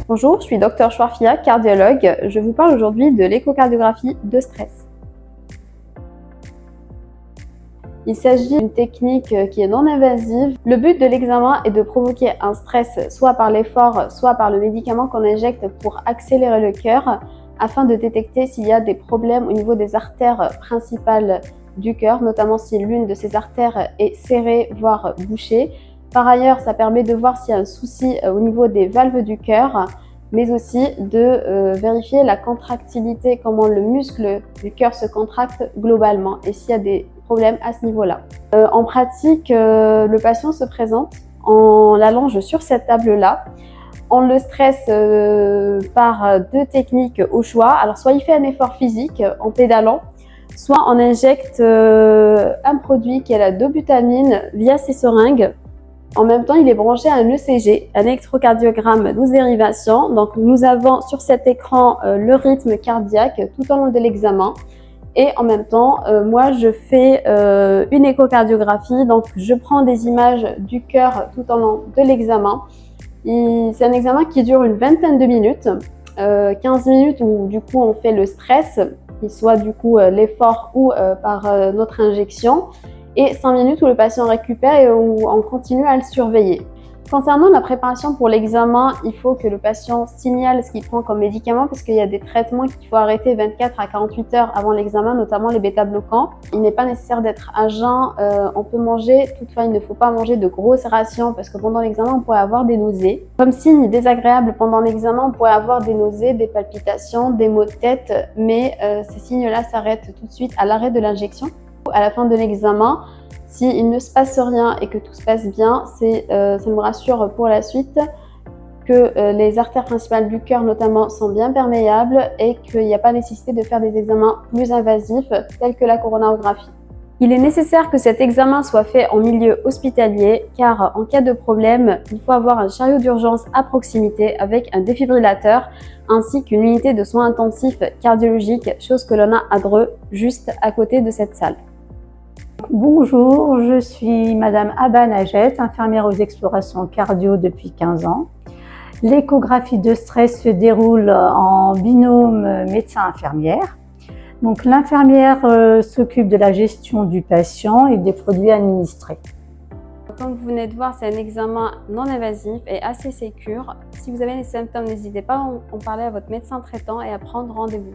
Bonjour, je suis Dr Chouarfia, cardiologue. Je vous parle aujourd'hui de l'échocardiographie de stress. Il s'agit d'une technique qui est non invasive. Le but de l'examen est de provoquer un stress soit par l'effort, soit par le médicament qu'on injecte pour accélérer le cœur afin de détecter s'il y a des problèmes au niveau des artères principales du cœur, notamment si l'une de ces artères est serrée, voire bouchée. Par ailleurs, ça permet de voir s'il y a un souci au niveau des valves du cœur, mais aussi de vérifier la contractilité, comment le muscle du cœur se contracte globalement et s'il y a des problèmes à ce niveau-là. En pratique, le patient se présente, on l'allonge sur cette table-là, on le stresse par deux techniques au choix. Alors soit il fait un effort physique en pédalant, soit on injecte un produit qui est la dobutamine via ses seringues. En même temps, il est branché à un ECG, un électrocardiogramme 12 dérivations. Donc, nous avons sur cet écran le rythme cardiaque tout au long de l'examen. Et en même temps, moi, je fais une échocardiographie. Donc, je prends des images du cœur tout au long de l'examen. C'est un examen qui dure une vingtaine de minutes, 15 minutes où du coup on fait le stress, qu'il soit du coup l'effort ou par notre injection, et 5 minutes où le patient récupère et où on continue à le surveiller. Concernant la préparation pour l'examen, il faut que le patient signale ce qu'il prend comme médicament parce qu'il y a des traitements qu'il faut arrêter 24 à 48 heures avant l'examen, notamment les bêta-bloquants. Il n'est pas nécessaire d'être à jeun, on peut manger, toutefois il ne faut pas manger de grosses rations parce que pendant l'examen on pourrait avoir des nausées. Comme signe désagréable pendant l'examen, on pourrait avoir des nausées, des palpitations, des maux de tête, mais ces signes-là s'arrêtent tout de suite à l'arrêt de l'injection. À la fin de l'examen, s'il ne se passe rien et que tout se passe bien, ça me rassure pour la suite que les artères principales du cœur notamment sont bien perméables et qu'il n'y a pas nécessité de faire des examens plus invasifs tels que la coronarographie. Il est nécessaire que cet examen soit fait en milieu hospitalier car en cas de problème, il faut avoir un chariot d'urgence à proximité avec un défibrillateur ainsi qu'une unité de soins intensifs cardiologiques, chose que l'on a à Dreux, juste à côté de cette salle. Bonjour, je suis Madame Abba Najette, infirmière aux explorations cardio depuis 15 ans. L'échographie de stress se déroule en binôme médecin-infirmière. Donc l'infirmière s'occupe de la gestion du patient et des produits administrés. Comme vous venez de voir, c'est un examen non invasif et assez sécure. Si vous avez des symptômes, n'hésitez pas à en parler à votre médecin traitant et à prendre rendez-vous.